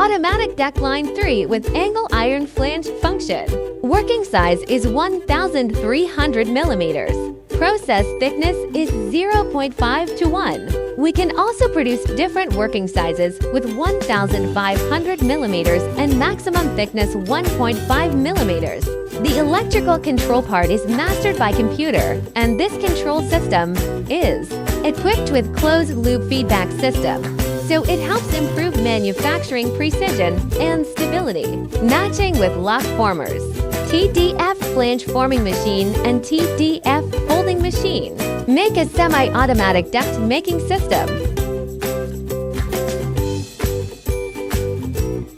Automatic deck line 3 with angle iron flange function. Working size is 1,300 millimeters. Process thickness is 0.5 to 1. We can also produce different working sizes with 1,500 millimeters and maximum thickness 1.5 millimeters. The electrical control part is mastered by computer, and this control system is equipped with closed-loop feedback system, so it helps improve manufacturing precision and stability. Matching with lock formers, TDF flange forming machine and TDF folding machine make a semi-automatic duct making system.